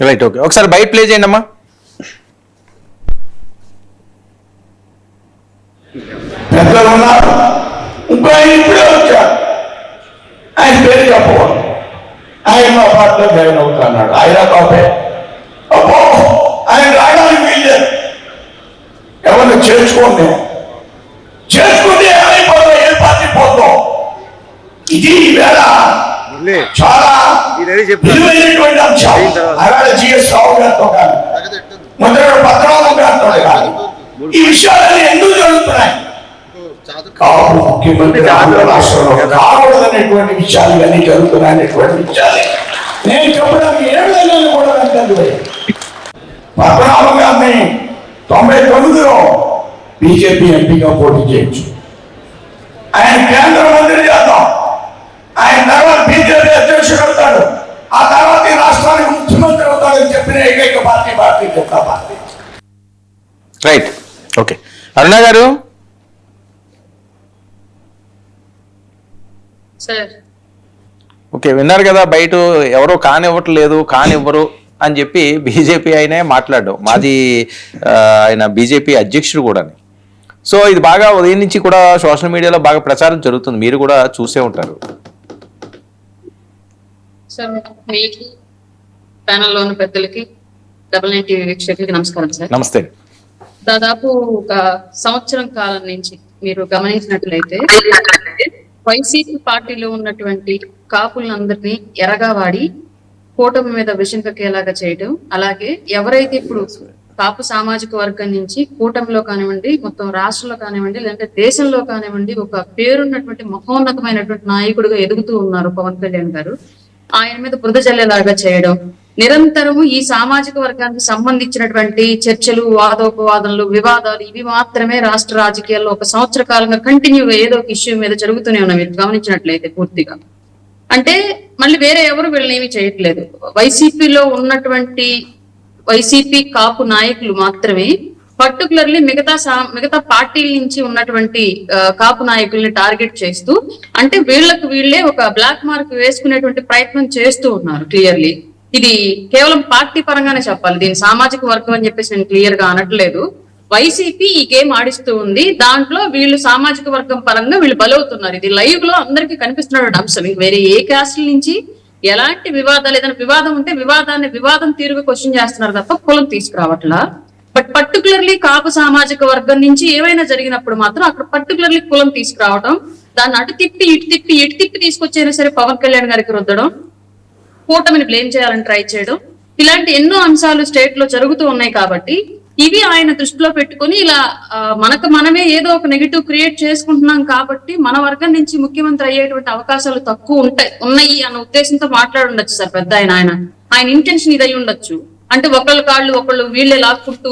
Right, okay, ఒకసారి బయట play చేయండి అమ్మా. పెద్దలు ఉన్నారు, ఇంకో ఆయన ఇప్పుడే వచ్చాడు, ఆయన పేరు చెప్పకూడదు, ఆయన మా పార్టీలో జాయిన్ అవుతున్నాడు, ఆయన కాపే. అబ్బో ఆయన రావడానికి వీల్లేదు, ఎవరిని చేర్చుకోండి, చేసుకుంటే ఏమైపోతాం, ఏ పార్టీ పోతాం. ఇది ఈవేళ చాలా విలువైనటువంటి అంశం. అలాగే జిఎస్ రావు గారితో కానీ మొదటి పద్మనాభం గారితో కానీ ఈ విషయాలన్నీ ఎందుకు జరుగుతున్నాయి? కాపు ముఖ్యమంత్రి ఆంధ్ర రాష్ట్రంలో కాకూడదనేటువంటి విషయాలు ఇవన్నీ జరుగుతున్నాయనేటువంటి విషయాలు నేను చెప్పడానికి ఏమైనా కూడా నాకు పద్మనాభం గారిని 99లో బీజేపీ ఎంపీగా పోటీ చేయొచ్చు, ఆయన కేంద్ర మంత్రి చేద్దాం, ఆయన తర్వాత బీజేపీ అధ్యక్షుడు అవుతాడు, ఆ తర్వాత ఈ రాష్ట్రానికి ముఖ్యమంత్రి అవుతాడని చెప్పిన ఏకైక party Bharatiya Janata party. Right, okay. Aruna garu, okay, విన్నారు కదా, బయట ఎవరో కానివ్వరు అని చెప్పి బీజేపీ ఆయనే మాట్లాడడం, మాజీ ఆయన బీజేపీ అధ్యక్షుడు కూడా. సో ఇది బాగా ఉదయం నుంచి కూడా సోషల్ మీడియాలో బాగా ప్రచారం జరుగుతుంది, మీరు కూడా చూసే ఉంటారు. ప్యానెల్లో ఉన్న పెద్దలకి, డబుల్ నైన్ టీవీ వీక్షకులకి నమస్కారం సార్. నమస్తే. దాదాపు ఒక సంవత్సరం కాలం నుంచి మీరు గమనించినట్లయితే వైసీపీ పార్టీలో ఉన్నటువంటి కాపులందరినీ ఎరగా వాడి కూటమి మీద విషం కక్కేలాగా చేయడం, అలాగే ఎవరైతే ఇప్పుడు కాపు సామాజిక వర్గం నుంచి కూటమిలో కానివ్వండి, మొత్తం రాష్ట్రంలో కానివ్వండి, లేదంటే దేశంలో కానివ్వండి ఒక పేరున్నటువంటి మహోన్నతమైనటువంటి నాయకుడిగా ఎదుగుతూ ఉన్నారు పవన్ కళ్యాణ్ గారు, ఆయన మీద బురద జల్లేలాగా చేయడం, నిరంతరము ఈ సామాజిక వర్గానికి సంబంధించినటువంటి చర్చలు, వాదోపవాదనలు, వివాదాలు ఇవి మాత్రమే రాష్ట్ర రాజకీయాల్లో ఒక సంవత్సర కాలంగా కంటిన్యూగా ఏదో ఒక ఇష్యూ మీద జరుగుతూనే ఉన్నాయి మీరు గమనించినట్లయితే పూర్తిగా. అంటే మళ్ళీ వేరే ఎవరు వీళ్ళని ఏమీ చేయట్లేదు, వైసీపీలో ఉన్నటువంటి వైసీపీ కాపు నాయకులు మాత్రమే పర్టికులర్లీ మిగతా పార్టీల నుంచి ఉన్నటువంటి కాపు నాయకుల్ని టార్గెట్ చేస్తూ, అంటే వీళ్ళే ఒక బ్లాక్ మార్క్ వేసుకునేటువంటి ప్రయత్నం చేస్తూ ఉన్నారు క్లియర్లీ. ఇది కేవలం పార్టీ పరంగానే చెప్పాలి, దీని సామాజిక వర్గం అని చెప్పేసి నేను క్లియర్ గా అనట్లేదు. వైసీపీ ఈ గేమ్ ఆడిస్తూ ఉంది, దాంట్లో వీళ్ళు సామాజిక వర్గం పరంగా వీళ్ళు బలవుతున్నారు. ఇది లైవ్ లో అందరికీ కనిపిస్తున్న అంశం. వేరే ఏ క్యాస్ట్ల నుంచి ఎలాంటి వివాదాలు, ఏదైనా వివాదం ఉంటే వివాదం తీరుగా క్వశ్చన్ చేస్తున్నారు తప్ప కులం తీసుకురావట్లా. బట్ పర్టికులర్లీ కాపు సామాజిక వర్గం నుంచి ఏమైనా జరిగినప్పుడు మాత్రం అక్కడ పర్టికులర్లీ కులం తీసుకురావడం, దాన్ని అటు తిప్పి ఇటు తిప్పి తీసుకొచ్చైనా సరే పవన్ కళ్యాణ్ గారికి రుద్దడం, కూటమిని బ్లేమ్ చేయాలని ట్రై చేయడం, ఇలాంటి ఎన్నో అంశాలు స్టేట్ లో జరుగుతూ ఉన్నాయి. కాబట్టి ఇవి ఆయన దృష్టిలో పెట్టుకుని ఇలా మనమే ఏదో ఒక నెగిటివ్ క్రియేట్ చేసుకుంటున్నాం కాబట్టి మన వర్గం నుంచి ముఖ్యమంత్రి అయ్యేటువంటి అవకాశాలు తక్కువ ఉన్నాయి అన్న ఉద్దేశంతో మాట్లాడుండొచ్చు సార్ పెద్ద ఆయన ఇంటెన్షన్ ఇది అయి ఉండొచ్చు. అంటే ఒకళ్ళు వీళ్ళే లాక్కుంటూ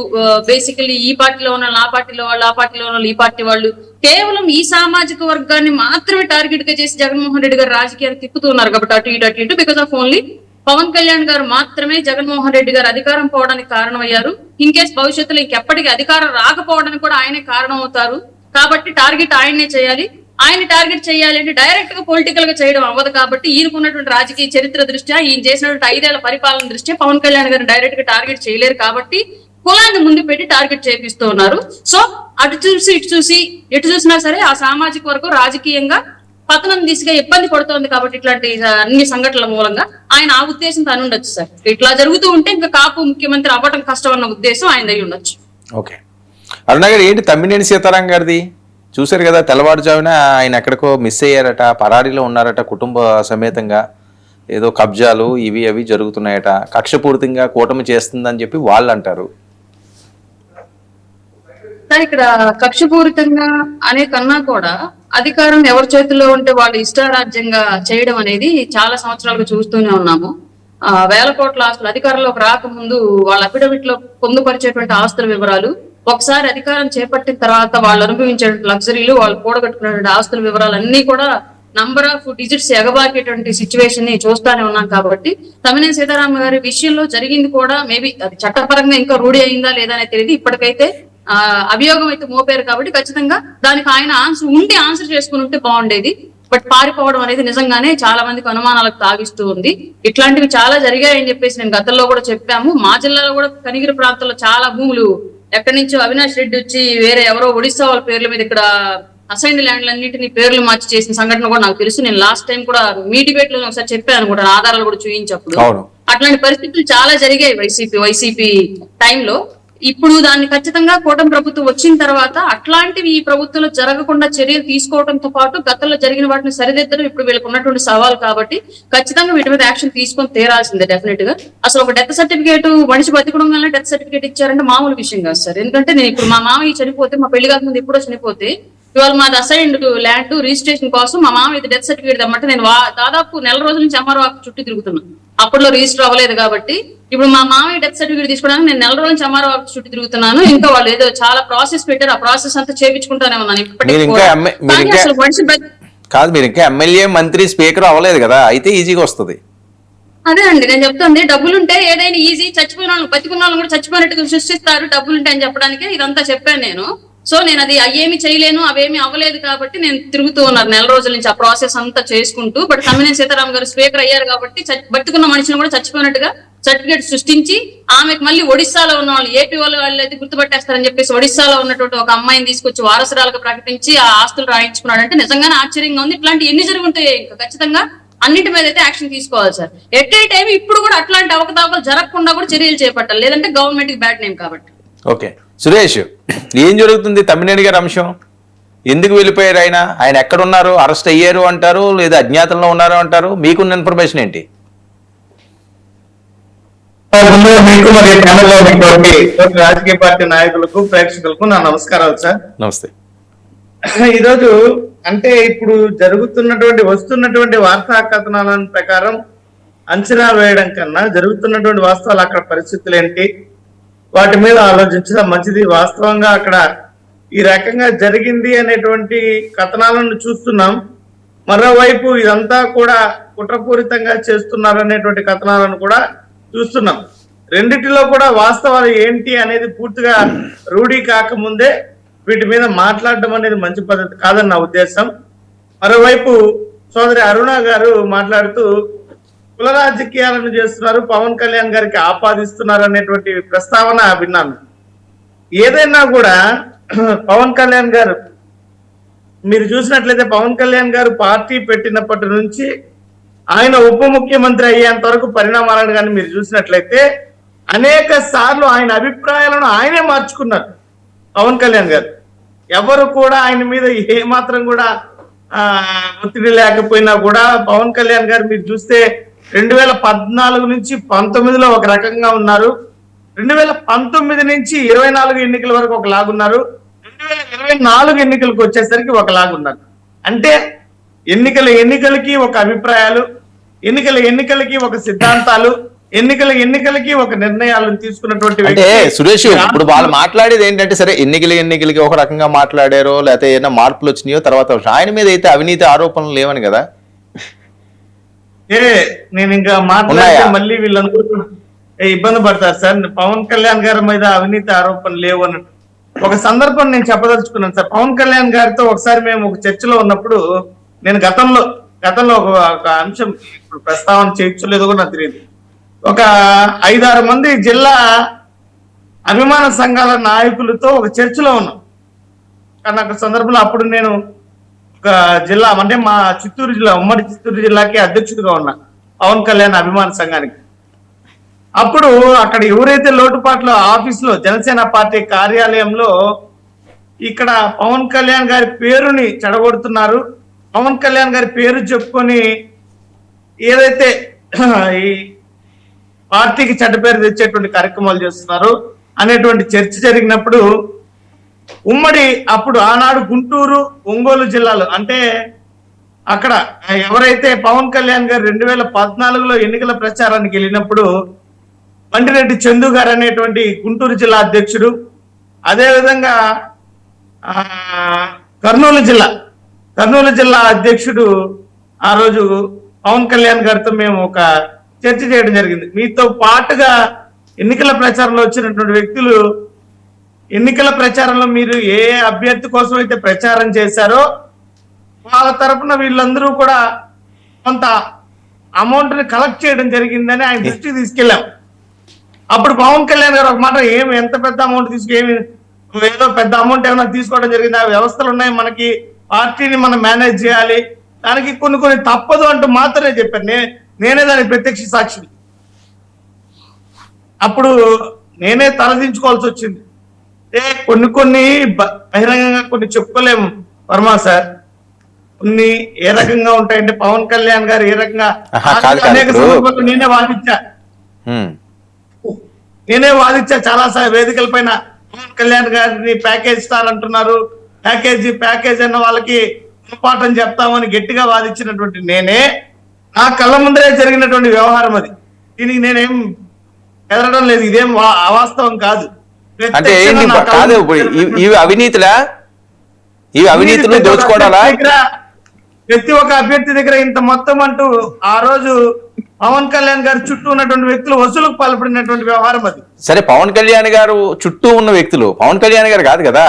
బేసికలీ ఈ పార్టీలో ఉన్న ఆ పార్టీలో వాళ్ళు, ఆ పార్టీలో ఉన్న ఈ పార్టీ వాళ్ళు కేవలం ఈ సామాజిక వర్గాన్ని మాత్రమే టార్గెట్ గా చేసి జగన్మోహన్ రెడ్డి గారు రాజకీయాలు తిప్పుతూ ఉన్నారు. కాబట్టి అటు ఇటు because of only Pawan Kalyan గారు మాత్రమే జగన్మోహన్ రెడ్డి గారు అధికారం పోవడానికి కారణమయ్యారు. ఇన్ కేస్ భవిష్యత్తులో ఇంకెప్పటికీ అధికారం రాకపోవడానికి కూడా ఆయనే కారణం అవుతారు. కాబట్టి టార్గెట్ ఆయన్నే చేయాలి. ఆయన టార్గెట్ చేయాలి అంటే డైరెక్ట్ గా పొలిటికల్ గా చేయడం అవ్వదు. కాబట్టి ఈయనకున్నటువంటి రాజకీయ చరిత్ర దృష్ట్యా, ఈయన చేసినటువంటి 5 ఏళ్ల పరిపాలన దృష్ట్యా పవన్ కళ్యాణ్ గారిని డైరెక్ట్ గా టార్గెట్ చేయలేరు. కాబట్టి కులాన్ని ముందు పెట్టి టార్గెట్ చేపిస్తూ ఉన్నారు. సో అటు చూసి ఎటు చూసినా సరే ఆ సామాజిక వర్గం రాజకీయంగా పతనం దిశగా ఇబ్బంది పడుతోంది. కాబట్టి ఇట్లాంటి అన్ని సంఘటనల మూలంగా ఆయన ఆ ఉద్దేశంతో అని ఉండొచ్చు సార్. ఇట్లా జరుగుతూ ఉంటే ఇంకా కాపు ముఖ్యమంత్రి అవ్వడం కష్టం అన్న ఉద్దేశం ఆయన దగ్గర ఉండొచ్చు. ఓకే, అరుణ గారు, ఏంటి తమ్మినేని సీతారాం గారిది చూశారు కదా, తెల్లవారుజామున ఆయన ఎక్కడికో మిస్ అయ్యారట, పరారీలో ఉన్నారట, కుటుంబ సమేతంగా ఏదో కబ్జాలు ఇవి అవి జరుగుతున్నాయట, కక్షపూరితంగా కూటమి చేస్తుందని చెప్పి వాళ్ళు అంటారు. సార్ ఇక్కడ కక్షపూరితంగా అనే కన్నా కూడా అధికారం ఎవరి చేతుల్లో ఉంటే వాళ్ళు ఇష్టారాజ్యంగా చేయడం అనేది చాలా సంవత్సరాలుగా చూస్తూనే ఉన్నాము. వేల కోట్ల ఆస్తులు అధికారంలోకి రాకముందు వాళ్ళ అఫిడవిట్ లో పొందుపరిచేటువంటి ఆస్తుల వివరాలు, ఒకసారి అధికారం చేపట్టిన తర్వాత వాళ్ళు అనుభవించే లగ్జరీలు, వాళ్ళు కూడగట్టుకున్నటువంటి ఆస్తుల వివరాలు అన్ని కూడా నంబర్ ఆఫ్ డిజిట్స్ ఎగబాకేటువంటి సిచ్యువేషన్ ని చూస్తానే ఉన్నాం. కాబట్టి తమ్మినేని సీతారాం గారి విషయంలో జరిగింది కూడా మేబీ అది చట్టపరంగా ఇంకా రూఢి అయిందా లేదా అనేది తెలియదు. ఇప్పటికైతే అభియోగం అయితే మోపారు కాబట్టి ఖచ్చితంగా దానికి ఆయన ఆన్సర్ చేసుకుని ఉంటే బాగుండేది. బట్ పారిపోవడం అనేది నిజంగానే చాలా మందికి అనుమానాలకు తాగిస్తూ ఉంది. ఇట్లాంటివి చాలా జరిగాయని చెప్పేసి నేను గతంలో కూడా చెప్పాము. మా జిల్లాలో కూడా కనిగిరి ప్రాంతంలో చాలా భూములు ఎక్కడి నుంచో అవినాష్ రెడ్డి వచ్చి వేరే ఎవరో ఒడిశా వాళ్ళ పేర్ల మీద ఇక్కడ అసైన్డ్ ల్యాండ్లన్నింటినీ పేర్లు మార్చి చేసిన సంఘటన కూడా నాకు తెలుసు. నేను లాస్ట్ టైం కూడా మీ డిబేట్ లో ఒకసారి చెప్పాను కూడా, ఆధారాలు కూడా చూపించప్పుడు. అట్లాంటి పరిస్థితులు చాలా జరిగాయి వైసీపీ టైంలో. ఇప్పుడు దాన్ని ఖచ్చితంగా కూటమి ప్రభుత్వం వచ్చిన తర్వాత అట్లాంటివి ఈ ప్రభుత్వంలో జరగకుండా చర్యలు తీసుకోవడంతో పాటు గతంలో జరిగిన వాటిని సరిదిద్దడం ఇప్పుడు వీళ్ళకి ఉన్నటువంటి సవాల్ కాబట్టి ఖచ్చితంగా వీటి మీద యాక్షన్ తీసుకొని తీరాల్సిందే డెఫినెట్ గా. అసలు ఒక డెత్ సర్టిఫికేట్ మనిషి బతికడం వల్ల డెత్ సర్టిఫికేట్ ఇచ్చారంటే మామూలు విషయం కాదు సార్. ఎందుకంటే నేను ఇప్పుడు మా మామయ్య చనిపోతే, మా పెళ్లి కాకముందు ఎప్పుడో చనిపోతే, ఇవాళ మాది అసైన్డ్ ల్యాండ్ రిజిస్ట్రేషన్ కోసం మా మామ ఇది డెత్ సర్టిఫికేట్ తెమ్మంటే నేను దాదాపు నెల రోజుల నుంచి ఎంఆర్ఓ ఆఫీస్ చుట్టూ తిరుగుతున్నాను. అప్పట్లో రిజిస్టర్ అవ్వలేదు కాబట్టి ఇప్పుడు మా మామయ్య డెత్ సర్టిఫికేట్ తీసుకోవడానికి నేను నెల రోజుల నుంచి ఎంఆర్ఓ ఆఫీస్ చుట్టూ తిరుగుతున్నాను. ఇంకా వాళ్ళు ఏదో చాలా ప్రాసెస్ పెట్టారు, ఆ ప్రాసెస్ అంతా చేయించుకుంటానే ఉన్నాను కాదు. మీరు ఇంకా ఎమ్మెల్యే, మంత్రి, స్పీకర్ అవ్వలేదు కదా, అయితే ఈజీగా వస్తుంది. అదే అండి నేను చెప్తుంది, డబ్బులుంటే ఏదైనా ఈజీ. చచ్చిపోయిన వాళ్ళు బతికున్న వాళ్ళు కూడా చచ్చిపోయినట్టుగా సృష్టిస్తారు డబ్బులుంటే అని చెప్పడానికే ఇదంతా చెప్పాను నేను. సో నేను అది అయ్యేమి చేయలేను, అవేమి అవ్వలేదు కాబట్టి నేను తిరుగుతూ ఉన్నారు నెల రోజుల నుంచి ఆ ప్రాసెస్ అంతా చేసుకుంటూ. బట్ తమ్మినేని సీతారాం గారు స్పీకర్ అయ్యారు కాబట్టి బతుకున్న మనిషిని కూడా చచ్చిపోయినట్టుగా సర్టిఫికేట్ సృష్టించి ఆమెకు మళ్ళీ ఒడిశాలో ఉన్న వాళ్ళు, ఏపీ వాళ్ళు అయితే గుర్తుపట్టేస్తారని చెప్పేసి ఒడిశాలో ఉన్నటువంటి ఒక అమ్మాయిని తీసుకొచ్చి వారసురాలుగా ప్రకటించి ఆ ఆస్తులు రాయించుకున్నాడు అంటే నిజంగానే ఆశ్చర్యంగా ఉంది. ఇట్లాంటి ఎన్ని జరుగుంటాయి, ఇంకా ఖచ్చితంగా అన్నిటి మీద అయితే యాక్షన్ తీసుకోవాలి సార్. ఎట్ ఏ టైం ఇప్పుడు కూడా అట్లాంటి అవకతవకలు జరగకుండా కూడా చర్యలు చేపట్టాలి, లేదంటే గవర్నమెంట్ కి బ్యాడ్ నేమ్ కాబట్టి. ఓకే సురేష్, ఏం జరుగుతుంది తమ్మినేని గారి అంశం? ఎందుకు వెళ్ళిపోయారు ఆయన? ఆయన ఎక్కడున్నారు? అరెస్ట్ అయ్యారు అంటారు, లేదా అజ్ఞాతంలో ఉన్నారు అంటారు. మీకున్న ఇన్ఫర్మేషన్ ఏంటి? మీకు మరి ప్యానెల్లో ఉన్నటువంటి రాజకీయ పార్టీ నాయకులకు, ప్రేక్షకులకు నా నమస్కారాలు సార్. నమస్తే. ఈరోజు అంటే ఇప్పుడు వస్తున్నటువంటి వార్తా కథనాల ప్రకారం అంచనా వేయడం కన్నా జరుగుతున్నటువంటి వాస్తవాలు, అక్కడ పరిస్థితులు ఏంటి, వాటి మీద ఆలోచించడం మంచిది. వాస్తవంగా అక్కడ ఈ రకంగా జరిగింది అనేటువంటి కథనాలను చూస్తున్నాం. మరోవైపు ఇదంతా కూడా కుట్రపూరితంగా చేస్తున్నారు అనేటువంటి కథనాలను కూడా చూస్తున్నాం. రెండిటిలో కూడా వాస్తవాలు ఏంటి అనేది పూర్తిగా రూఢీ కాకముందే వీటి మీద మాట్లాడడం అనేది మంచి పద్ధతి కాదని నా ఉద్దేశం. మరోవైపు సోదరి అరుణ గారు మాట్లాడుతూ కుల రాజకీయాలను చేస్తున్నారు, పవన్ కళ్యాణ్ గారికి ఆపాదిస్తున్నారు అనేటువంటి ప్రస్తావన విన్నాను. ఏదైనా కూడా పవన్ కళ్యాణ్ గారు మీరు చూసినట్లయితే పవన్ కళ్యాణ్ గారు పార్టీ పెట్టినప్పటి నుంచి ఆయన ఉప ముఖ్యమంత్రి అయ్యేంత వరకు పరిణామాలను కానీ మీరు చూసినట్లయితే అనేక సార్లు ఆయన అభిప్రాయాలను ఆయనే మార్చుకున్నారు పవన్ కళ్యాణ్ గారు. ఎవరు కూడా ఆయన మీద ఏమాత్రం కూడా ఒత్తిడి లేకపోయినా కూడా పవన్ కళ్యాణ్ గారు మీరు చూస్తే 2014 నుంచి 19లో ఒక రకంగా ఉన్నారు, 2019 నుంచి 24 ఎన్నికల వరకు ఒక లాగున్నారు, 2024 ఎన్నికలకు వచ్చేసరికి ఒక లాగున్నారు. అంటే ఎన్నికలకి ఒక అభిప్రాయాలు, ఎన్నికలకి ఒక సిద్ధాంతాలు, ఎన్నికలకి ఒక నిర్ణయాలను తీసుకున్నటువంటి. అంటే సురేష్, ఇప్పుడు వాళ్ళు మాట్లాడేది ఏంటంటే, సరే ఎన్నికలకి ఒక రకంగా మాట్లాడారో లేకపోతే ఏదైనా మార్పులు వచ్చినాయో తర్వాత, ఆయన మీద అయితే అవినీతి ఆరోపణలు లేవని కదా. నేను ఇంకా మాట్లాడితే మళ్ళీ వీళ్ళందరూ ఇబ్బంది పడతారు సార్. పవన్ కళ్యాణ్ గారి మీద అవినీతి ఆరోపణలు లేవు అన్నట్టు ఒక సందర్భం నేను చెప్పదలుచుకున్నాను సార్. పవన్ కళ్యాణ్ గారితో ఒకసారి మేము ఒక చర్చలో ఉన్నప్పుడు నేను గతంలో ఒక అంశం ఇప్పుడు ప్రస్తావన చేయలేదో కూడా నాకు తెలియదు. ఒక 5-6 మంది జిల్లా అభిమాన సంఘాల నాయకులతో ఒక చర్చలో ఉన్నాం. కానీ ఒక సందర్భంలో అప్పుడు నేను ఒక జిల్లా అంటే మా చిత్తూరు జిల్లా, ఉమ్మడి చిత్తూరు జిల్లాకి అధ్యక్షుడిగా ఉన్నా పవన్ కళ్యాణ్ అభిమాన సంఘానికి. అప్పుడు అక్కడ ఎవరైతే లోటుపాట్లు ఆఫీసులో జనసేన పార్టీ కార్యాలయంలో ఇక్కడ పవన్ కళ్యాణ్ గారి పేరుని చెడగొడుతున్నారు, పవన్ కళ్యాణ్ గారి పేరు చెప్పుకొని ఏదైతే ఈ పార్టీకి చెడ్డ పేరు తెచ్చేటువంటి కార్యక్రమాలు చేస్తున్నారు అనేటువంటి చర్చ జరిగినప్పుడు ఉమ్మడి అప్పుడు ఆనాడు గుంటూరు, ఒంగోలు జిల్లాలు అంటే అక్కడ ఎవరైతే పవన్ కళ్యాణ్ గారు 2014లో ఎన్నికల ప్రచారానికి వెళ్ళినప్పుడు బండిరెడ్డి చందు గారు అనేటువంటి గుంటూరు జిల్లా అధ్యక్షుడు, అదేవిధంగా కర్నూలు జిల్లా అధ్యక్షుడు ఆ రోజు పవన్ కళ్యాణ్ గారితో మేము ఒక చర్చ చేయడం జరిగింది. మీతో పాటుగా ఎన్నికల ప్రచారంలో వచ్చినటువంటి వ్యక్తులు ఎన్నికల ప్రచారంలో మీరు ఏ అభ్యర్థి కోసం అయితే ప్రచారం చేశారో వాళ్ళ తరపున వీళ్ళందరూ కూడా కొంత అమౌంట్ ని కలెక్ట్ చేయడం జరిగిందని ఆయన దృష్టికి తీసుకెళ్ళాం. అప్పుడు పవన్ కళ్యాణ్ గారు ఒక మాట, ఎంత పెద్ద అమౌంట్ ఏదో పెద్ద అమౌంట్ ఏమైనా తీసుకోవడం జరిగింది, ఆ వ్యవస్థలు ఉన్నాయి మనకి, పార్టీని మనం మేనేజ్ చేయాలి, దానికి కొన్ని తప్పదు అంటూ మాత్రమే చెప్పారు. నేనే దానికి ప్రత్యక్ష సాక్షిని. అప్పుడు నేనే తలదించుకోవాల్సి వచ్చింది. కొన్ని బహిరంగంగా కొన్ని చెప్పుకోలేము వర్మ సార్. కొన్ని ఏ రకంగా ఉంటాయంటే పవన్ కళ్యాణ్ గారు ఏ రకంగా అనేక సందర్భాల్లో నేనే వాదించా చాలా వేదికల పైన. పవన్ కళ్యాణ్ గారిని ప్యాకేజ్ స్టార్ అంటున్నారు, ప్యాకేజ్ అన్న వాళ్ళకి గుణపాఠం చెప్తామని గట్టిగా వాదించినటువంటి నేనే, నా కళ్ళ ముందరే జరిగినటువంటి వ్యవహారం అది. దీనికి నేనేం ఎదరడం లేదు, ఇదేం అవాస్తవం కాదు. అంటే కాదు, ఇవి అవినీతులా? ఇవి అవినీతులు దోచుకోవడాలా? ప్రతి ఒక్క అభ్యర్థి దగ్గర ఇంత మొత్తం అంటూ ఆ రోజు పవన్ కళ్యాణ్ గారు చుట్టూ ఉన్నటువంటి వ్యక్తులు వసూలుకు పాల్పడినటువంటి వ్యవహారం అది. సరే, పవన్ కళ్యాణ్ గారు చుట్టూ ఉన్న వ్యక్తులు పవన్ కళ్యాణ్ గారు కాదు కదా.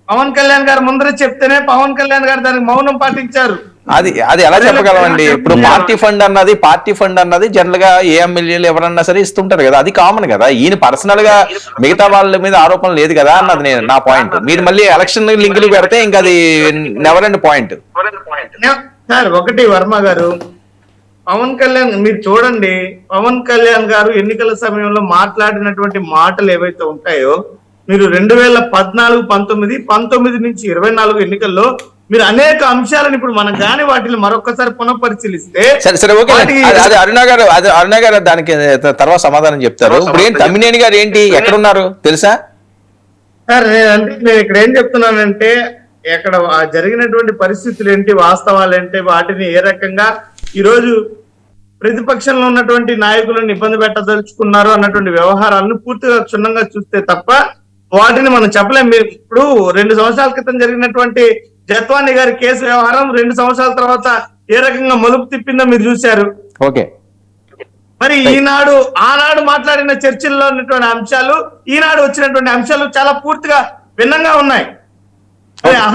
పవన్ కళ్యాణ్ గారు ముందర చెప్తేనే పవన్ కళ్యాణ్ గారు దానికి మౌనం పాటించారు. అది ఎలా చెప్పగలమండి? ఇప్పుడు పార్టీ ఫండ్ అన్నది జనరల్ గా ఏ ఎమ్మెల్యేలు ఎవరన్నా సరే ఇస్తుంటారు కదా, అది కామన్ కదా. ఈయన పర్సనల్ గా మిగతా వాళ్ళ మీద ఆరోపణ లేదు కదా అన్నది నా పాయింట్. మీరు మళ్ళీ ఎలక్షన్ లింకులు పెడితే ఇంకా అది నెవర్ ఎండ్ పాయింట్. సార్ ఒకటి వర్మ గారు, పవన్ కళ్యాణ్ మీరు చూడండి, పవన్ కళ్యాణ్ గారు ఎన్నికల సమయంలో మాట్లాడినటువంటి మాటలు ఏవైతే ఉంటాయో, మీరు 2014, 19 నుంచి 24 ఎన్నికల్లో మీరు అనేక అంశాలను ఇప్పుడు మనం కానీ వాటిని మరొకసారి పునఃపరిశీలిస్తే సరే ఓకే, అది అరుణ గారు దానికి తర్వాత సమాధానం చెప్తారు. ఇప్పుడు ఏంటి తమ్మినేని గారు ఏంటి ఎక్కడున్నారు తెలుసా? సార్ నేను ఇక్కడ ఏం చెప్తున్నానంటే, ఇక్కడ జరిగినటువంటి పరిస్థితులు ఏంటి, వాస్తవాలు ఏంటి, వాటిని ఏ రకంగా ఈరోజు ప్రతిపక్షంలో ఉన్నటువంటి నాయకులను ఇబ్బంది పెట్టదలుచుకున్నారు అన్నటువంటి వ్యవహారాలను పూర్తిగా క్షుణ్ణంగా చూస్తే తప్ప వాటిని మనం చెప్పలేం. ఇప్పుడు 2 సంవత్సరాల క్రితం జరిగినటువంటి జత్వాని గారి కేసు వ్యవహారం 2 సంవత్సరాల తర్వాత ఏ రకంగా మలుపు తిప్పిందో మీరు చూశారు. ఓకే, మరి ఆనాడు మాట్లాడిన చర్చల్లో ఉన్నటువంటి అంశాలు, ఈనాడు వచ్చినటువంటి అంశాలు చాలా పూర్తిగా భిన్నంగా ఉన్నాయి.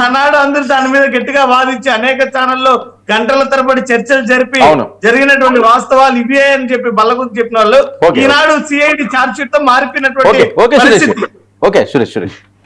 ఆనాడు అందరూ దాని మీద గట్టిగా వాదించి అనేక ఛానల్లో గంటల తరబడి చర్చలు జరిపి జరిగినటువంటి వాస్తవాలు ఇవే అని చెప్పి బల్లగుద్ది చెప్పిన వాళ్ళు ఈనాడు సిఐడి ఛార్జ్ షీట్ తో మారిపోయినటువంటి ఓకే సురేష్.